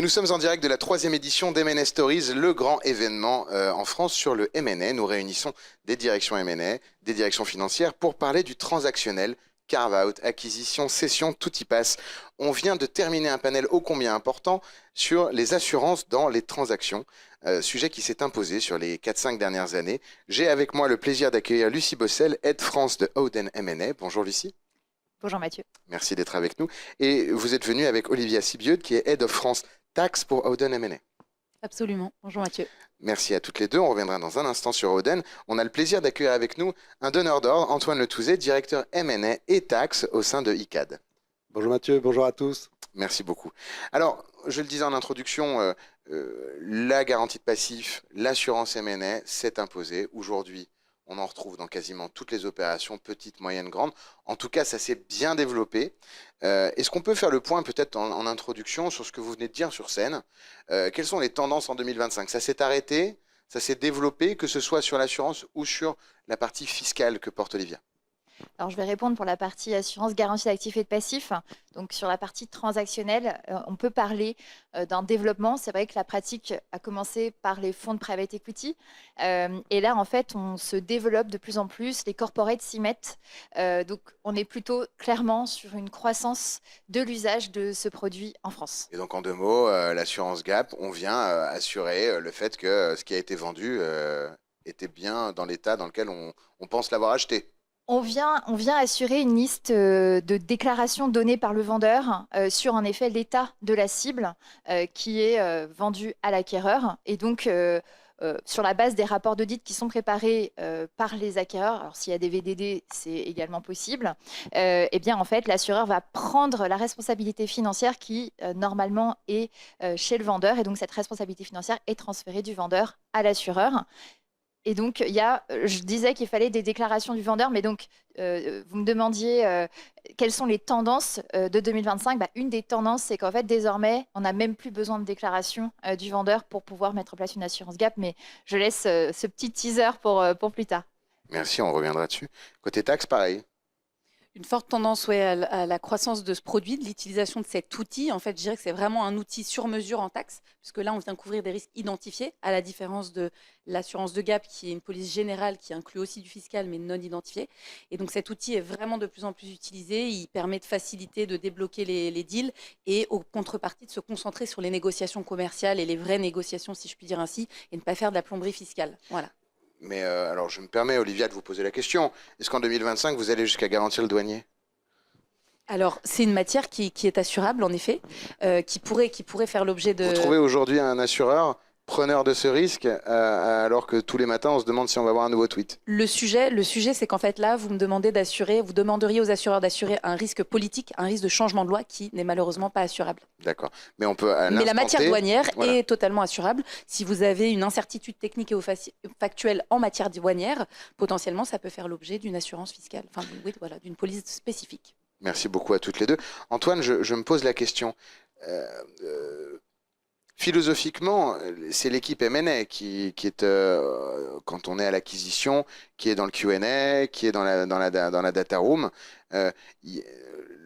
nous sommes en direct de la 3e édition d'M&A Stories, le grand événement en France sur le M&A. Nous réunissons des directions M&A, des directions financières pour parler du transactionnel, carve-out, acquisition, cession, tout y passe. On vient de terminer un panel ô combien important sur les assurances dans les transactions, sujet qui s'est imposé sur les 4-5 dernières années. J'ai avec moi le plaisir d'accueillir Lucie Bossel, Head France de Howden M&A. Bonjour Lucie. Bonjour Mathieu. Merci d'être avec nous. Et vous êtes venu avec Olivia Sibieux, qui est Head of France Tax pour Howden M&A. Absolument. Bonjour Mathieu. Merci à toutes les deux. On reviendra dans un instant sur Howden. On a le plaisir d'accueillir avec nous un donneur d'ordre, Antoine Letouzet, directeur M&A et Tax au sein de ICAD. Bonjour Mathieu, bonjour à tous. Merci beaucoup. Alors, je le disais en introduction, la garantie de passif, l'assurance M&A s'est imposée. Aujourd'hui, on en retrouve dans quasiment toutes les opérations, petites, moyennes, grandes. En tout cas, ça s'est bien développé. Est-ce qu'on peut faire le point peut-être en introduction sur ce que vous venez de dire sur scène? Quelles sont les tendances en 2025? Ça s'est arrêté? Ça s'est développé, que ce soit sur l'assurance ou sur la partie fiscale que porte Olivia? Alors, je vais répondre pour la partie assurance, garantie d'actifs et de passifs. Donc, sur la partie transactionnelle, on peut parler d'un développement. C'est vrai que la pratique a commencé par les fonds de private equity. Et là, en fait, on se développe de plus en plus. Les corporates s'y mettent. Donc, on est plutôt clairement sur une croissance de l'usage de ce produit en France. Et donc, en 2 mots, l'assurance Gap, on vient assurer le fait que ce qui a été vendu était bien dans l'état dans lequel on pense l'avoir acheté. On vient assurer une liste de déclarations données par le vendeur sur en effet l'état de la cible qui est vendue à l'acquéreur. Et donc, sur la base des rapports d'audit qui sont préparés par les acquéreurs, alors s'il y a des VDD, c'est également possible, eh bien en fait, l'assureur va prendre la responsabilité financière qui normalement est chez le vendeur. Et donc, cette responsabilité financière est transférée du vendeur à l'assureur. Et donc, je disais qu'il fallait des déclarations du vendeur, mais donc, vous me demandiez quelles sont les tendances de 2025. Une des tendances, c'est qu'en fait, désormais, on n'a même plus besoin de déclaration du vendeur pour pouvoir mettre en place une assurance gap, mais je laisse ce petit teaser pour plus tard. Merci, on reviendra dessus. Côté taxe, pareil. Une forte tendance à la croissance de ce produit, de l'utilisation de cet outil. En fait, je dirais que c'est vraiment un outil sur mesure en taxe, puisque là, on vient couvrir des risques identifiés, à la différence de l'assurance de gap, qui est une police générale qui inclut aussi du fiscal, mais non identifié. Et donc, cet outil est vraiment de plus en plus utilisé. Il permet de faciliter, de débloquer les deals et, aux contreparties, de se concentrer sur les négociations commerciales et les vraies négociations, si je puis dire ainsi, et ne pas faire de la plomberie fiscale. Voilà. Mais alors, je me permets, Olivia, de vous poser la question. Est-ce qu'en 2025, vous allez jusqu'à garantir le douanier? Alors, c'est une matière qui est assurable, en effet, qui pourrait faire l'objet de... Vous trouvez aujourd'hui un assureur preneur de ce risque, alors que tous les matins, on se demande si on va avoir un nouveau tweet? Le sujet, c'est qu'en fait, là, vous demanderiez aux assureurs d'assurer un risque politique, un risque de changement de loi qui n'est malheureusement pas assurable. D'accord. Mais on peut, mais la matière douanière voilà, est totalement assurable. Si vous avez une incertitude technique et factuelle en matière douanière, potentiellement, ça peut faire l'objet d'une assurance fiscale, enfin, oui, voilà, d'une police spécifique. Merci beaucoup à toutes les deux. Antoine, je me pose la question. Philosophiquement, c'est l'équipe M&A qui est, quand on est à l'acquisition, qui est dans le Q&A, qui est dans la data room.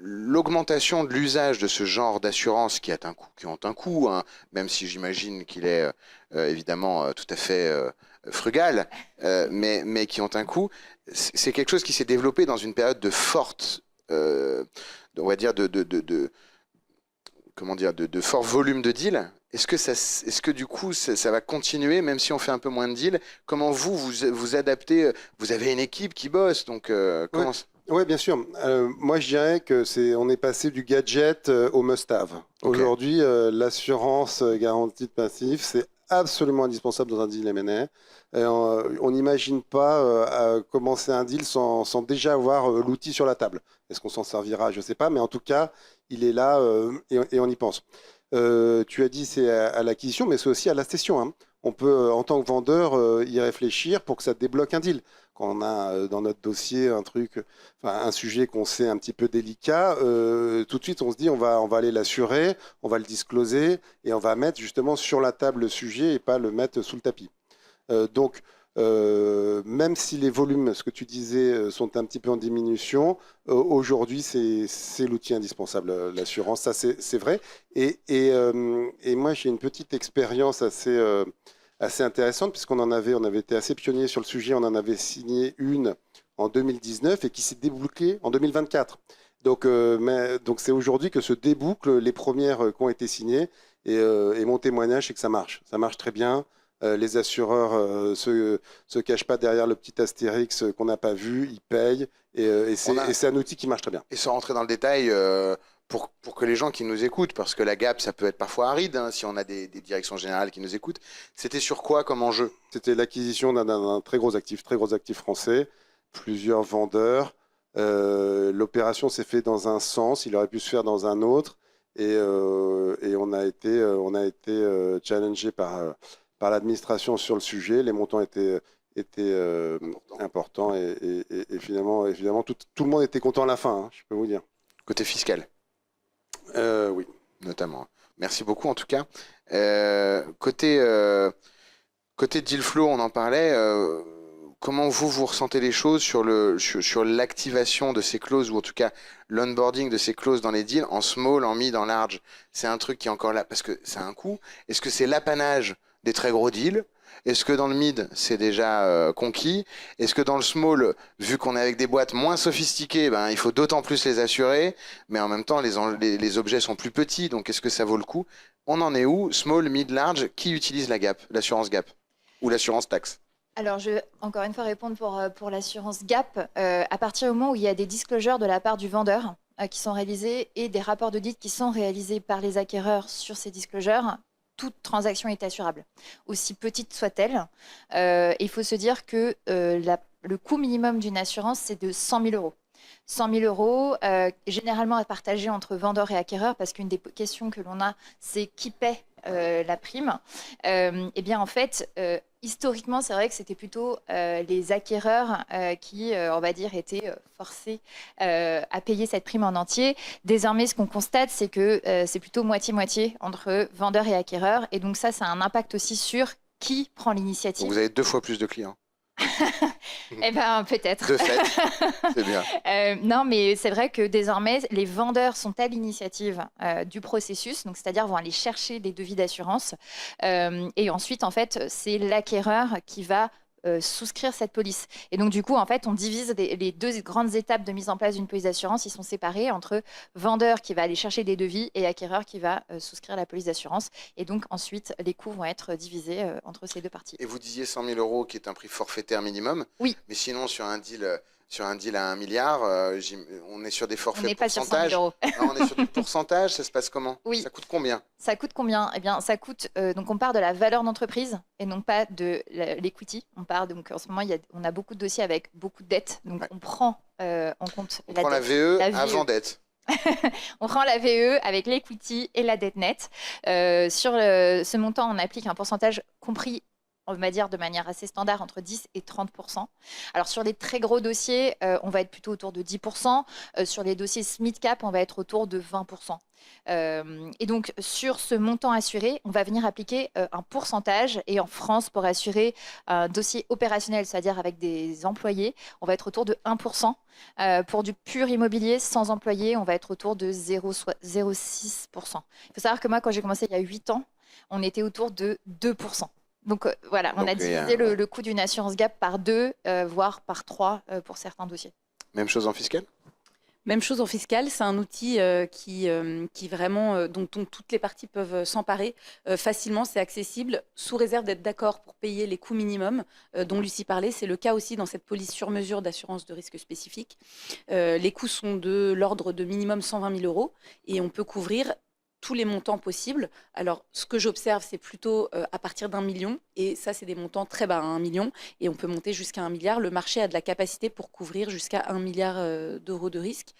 L'augmentation de l'usage de ce genre d'assurance qui ont un coût, hein, même si j'imagine qu'il est évidemment tout à fait frugal, mais qui ont un coût, c'est quelque chose qui s'est développé dans une période de forte, on va dire de fort volume de deals. Est-ce que du coup ça va continuer même si on fait un peu moins de deals? Comment vous adaptez? Vous avez une équipe qui bosse, donc comment? Oui, bien sûr. Moi, je dirais que on est passé du gadget au must-have. Okay. Aujourd'hui, l'assurance garantie de passif, c'est absolument indispensable dans un deal M&A. On n'imagine pas commencer un deal sans déjà avoir l'outil sur la table. Est-ce qu'on s'en servira? Je ne sais pas, mais en tout cas, il est là et on y pense. Tu as dit c'est à l'acquisition, mais c'est aussi à la cession, hein. On peut, en tant que vendeur, y réfléchir pour que ça débloque un deal. Quand on a dans notre dossier un sujet qu'on sait un petit peu délicat, tout de suite on se dit on va aller l'assurer, on va le discloser et on va mettre justement sur la table le sujet et pas le mettre sous le tapis. Donc même si les volumes, ce que tu disais, sont un petit peu en diminution, aujourd'hui, c'est l'outil indispensable, l'assurance, ça c'est vrai. Et moi, j'ai une petite expérience assez intéressante, puisqu'on on avait été assez pionnier sur le sujet, on en avait signé une en 2019 et qui s'est débouclée en 2024. Donc c'est aujourd'hui que se débouclent les premières qui ont été signées, et mon témoignage, c'est que ça marche très bien. Les assureurs se cachent pas derrière le petit astérix qu'on n'a pas vu, ils payent, et c'est un outil qui marche très bien. Et sans rentrer dans le détail, pour que les gens qui nous écoutent, parce que la gap, ça peut être parfois aride, hein, si on a des directions générales qui nous écoutent, c'était sur quoi comme enjeu? C'était l'acquisition d'un très gros actif français, plusieurs vendeurs. L'opération s'est faite dans un sens, il aurait pu se faire dans un autre, et on a été challengé par l'administration sur le sujet. Les montants étaient importants, et finalement tout le monde était content à la fin, hein, je peux vous dire. Côté fiscal, Oui. notamment. Merci beaucoup en tout cas. Côté deal flow, on en parlait. Comment vous ressentez les choses sur l'activation de ces clauses, ou en tout cas l'onboarding de ces clauses dans les deals, en small, en mid, en large? C'est un truc qui est encore là, parce que ça a un coût. Est-ce que c'est l'apanage des très gros deals? Est-ce que dans le mid, c'est déjà conquis? Est-ce que dans le small, vu qu'on est avec des boîtes moins sophistiquées, ben, il faut d'autant plus les assurer, mais en même temps, les objets sont plus petits, donc est-ce que ça vaut le coup? On en est où? Small, mid, large, qui utilise la gap, l'assurance gap ou l'assurance taxe? Alors, je vais encore une fois répondre pour l'assurance gap. À partir du moment où il y a des disclosures de la part du vendeur qui sont réalisés et des rapports d'audit qui sont réalisés par les acquéreurs sur ces disclosures, toute transaction est assurable, aussi petite soit-elle. Il faut se dire que le coût minimum d'une assurance, c'est de 100 000 euros. 100 000 euros, généralement à partager entre vendeurs et acquéreurs, parce qu'une des questions que l'on a, c'est qui paie la prime. Eh bien, en fait, historiquement, c'est vrai que c'était plutôt les acquéreurs qui, on va dire, étaient forcés à payer cette prime en entier. Désormais, ce qu'on constate, c'est que c'est plutôt moitié-moitié entre vendeurs et acquéreurs. Et donc ça a un impact aussi sur qui prend l'initiative. Donc vous avez 2 fois plus de clients. Eh bien, peut-être. De fait, c'est bien. Non, mais c'est vrai que désormais, les vendeurs sont à l'initiative du processus, donc c'est-à-dire vont aller chercher des devis d'assurance. Et ensuite, en fait, c'est l'acquéreur qui va souscrire cette police. Et donc, du coup, en fait, on divise les deux grandes étapes de mise en place d'une police d'assurance. Ils sont séparés entre vendeur qui va aller chercher des devis et acquéreur qui va souscrire la police d'assurance. Et donc, ensuite, les coûts vont être divisés entre ces deux parties. Et vous disiez 100 000 euros qui est un prix forfaitaire minimum. Oui. Mais sinon, sur un deal à 1 milliard, on est sur des forfaits On n'est pas sur 100 000 euros. Non, on est sur du pourcentage, ça se passe comment? Oui. Ça coûte combien? Ça coûte combien? Eh bien, ça coûte. Donc, on part de la valeur d'entreprise et non pas de l'equity. Donc, en ce moment, on a beaucoup de dossiers avec beaucoup de dettes. Donc, on prend en compte on prend la VE avant dette. On prend la VE avec l'equity et la dette nette. Sur ce montant, on applique un pourcentage compris, on va dire de manière assez standard, entre 10 et 30%. Alors sur les très gros dossiers, on va être plutôt autour de 10%. Sur les dossiers mid-cap, on va être autour de 20%. Et donc sur ce montant assuré, on va venir appliquer un pourcentage. Et en France, pour assurer un dossier opérationnel, c'est-à-dire avec des employés, on va être autour de 1%. Pour du pur immobilier sans employés, on va être autour de 0,6%. Il faut savoir que moi, quand j'ai commencé il y a 8 ans, on était autour de 2%. Donc voilà, on a divisé le coût d'une assurance gap par 2, voire par 3 pour certains dossiers. Même chose en fiscal? Même chose en fiscal, c'est un outil qui vraiment, dont toutes les parties peuvent s'emparer facilement, c'est accessible, sous réserve d'être d'accord pour payer les coûts minimums dont Lucie parlait. C'est le cas aussi dans cette police sur mesure d'assurance de risque spécifique. Les coûts sont de l'ordre de minimum 120 000 euros et on peut couvrir tous les montants possibles. Alors, ce que j'observe, c'est plutôt à partir d'1 million. Et ça, c'est des montants très bas, 1 million. Et on peut monter jusqu'à 1 milliard. Le marché a de la capacité pour couvrir jusqu'à 1 milliard d'euros de risque.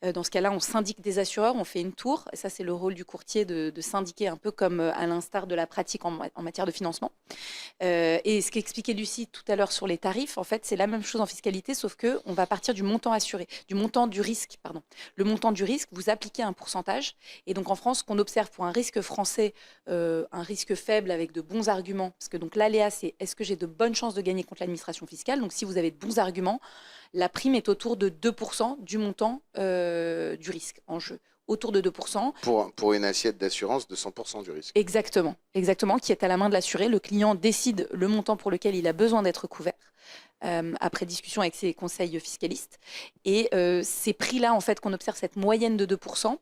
Dans ce cas-là, on syndique des assureurs, on fait une tour. Et ça, c'est le rôle du courtier de syndiquer, un peu comme à l'instar de la pratique en matière de financement. Et ce qu'expliquait Lucie tout à l'heure sur les tarifs, en fait, c'est la même chose en fiscalité, sauf qu'on va partir du montant assuré, du montant du risque, pardon. Le montant du risque, vous appliquez un pourcentage. Et donc, en France, qu'on observe pour un risque français, un risque faible avec de bons arguments, parce que donc l'aléa, c'est est-ce que j'ai de bonnes chances de gagner contre l'administration fiscale? Donc si vous avez de bons arguments, la prime est autour de 2% du montant du risque en jeu. Autour de 2%. Pour une assiette d'assurance de 100% du risque. Exactement, qui est à la main de l'assuré. Le client décide le montant pour lequel il a besoin d'être couvert, après discussion avec ses conseils fiscalistes. Et ces prix-là, en fait, qu'on observe, cette moyenne de 2%,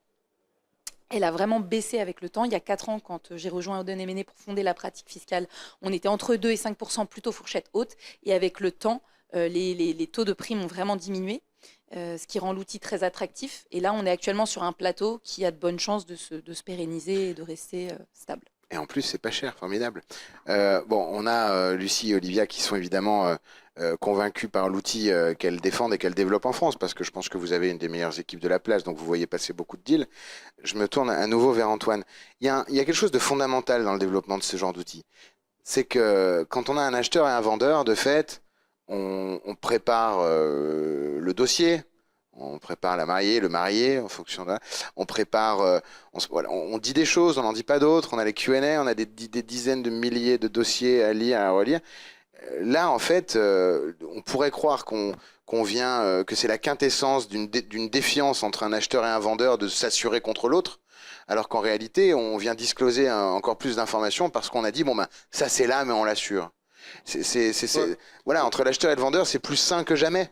elle a vraiment baissé avec le temps. Il y a 4 ans, quand j'ai rejoint Howden & Meney pour fonder la pratique fiscale, on était entre 2 et 5%, plutôt fourchette haute. Et avec le temps, les taux de prime ont vraiment diminué. Ce qui rend l'outil très attractif. Et là, on est actuellement sur un plateau qui a de bonnes chances de se pérenniser et de rester stable. Et en plus, c'est pas cher, formidable. On a Lucie et Olivia qui sont évidemment convaincus par l'outil qu'elles défendent et qu'elles développent en France, parce que je pense que vous avez une des meilleures équipes de la place, donc vous voyez passer beaucoup de deals. Je me tourne à nouveau vers Antoine. Il y a quelque chose de fondamental dans le développement de ce genre d'outils. C'est que quand on a un acheteur et un vendeur, de fait, on prépare le dossier, on prépare la mariée, le marié, en fonction de... On prépare, on dit des choses, on n'en dit pas d'autres, on a les Q&A, on a des dizaines de milliers de dossiers à lire, à relire. Là, en fait, on pourrait croire qu'on vient, que c'est la quintessence d'une défiance entre un acheteur et un vendeur de s'assurer contre l'autre, alors qu'en réalité, on vient discloser encore plus d'informations parce qu'on a dit, ça c'est là, mais on l'assure. Voilà, entre l'acheteur et le vendeur, c'est plus sain que jamais.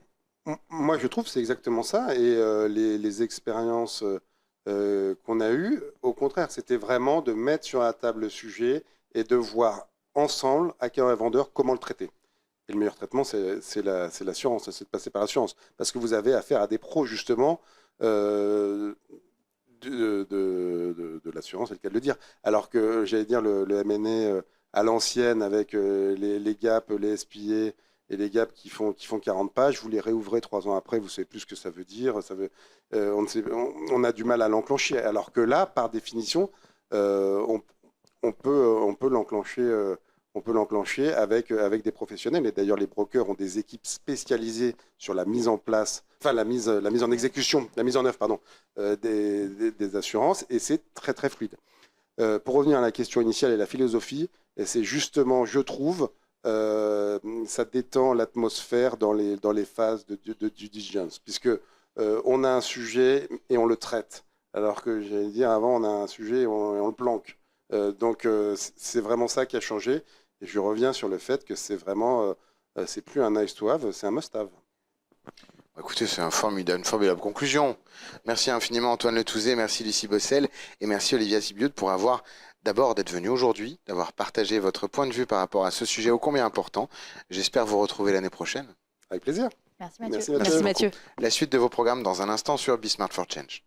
Moi, je trouve que c'est exactement ça. Et les expériences qu'on a eues, au contraire, c'était vraiment de mettre sur la table le sujet et de voir ensemble, acquéreur et vendeur, comment le traiter. Et le meilleur traitement, c'est l'assurance, c'est de passer par l'assurance. Parce que vous avez affaire à des pros, justement, de l'assurance, c'est le cas de le dire. Alors que, j'allais dire, le M&A à l'ancienne, avec les gaps, les SPA et les gaps qui font 40 pages, vous les réouvrez 3 ans après, vous ne savez plus ce que ça veut dire, on a du mal à l'enclencher. Alors que là, par définition, on peut l'enclencher avec des professionnels. Et d'ailleurs, les brokers ont des équipes spécialisées sur la mise en place, enfin la mise en exécution, la mise en œuvre, pardon, des assurances, et c'est très très fluide. Pour revenir à la question initiale et la philosophie, et c'est justement, je trouve, ça détend l'atmosphère dans les phases de due diligence, puisque on a un sujet et on le traite, alors que j'allais dire avant, on a un sujet et on le planque. Donc c'est vraiment ça qui a changé, et je reviens sur le fait que c'est vraiment, c'est plus un nice to have, c'est un must have. Écoutez, c'est une formidable conclusion. Merci infiniment Antoine Letouzé, merci Lucie Bossel et merci Olivia Sibiud pour d'être venu aujourd'hui, d'avoir partagé votre point de vue par rapport à ce sujet ô combien important. J'espère vous retrouver l'année prochaine. Avec plaisir. Merci Mathieu. Merci Mathieu. La suite de vos programmes dans un instant sur Be Smart for Change.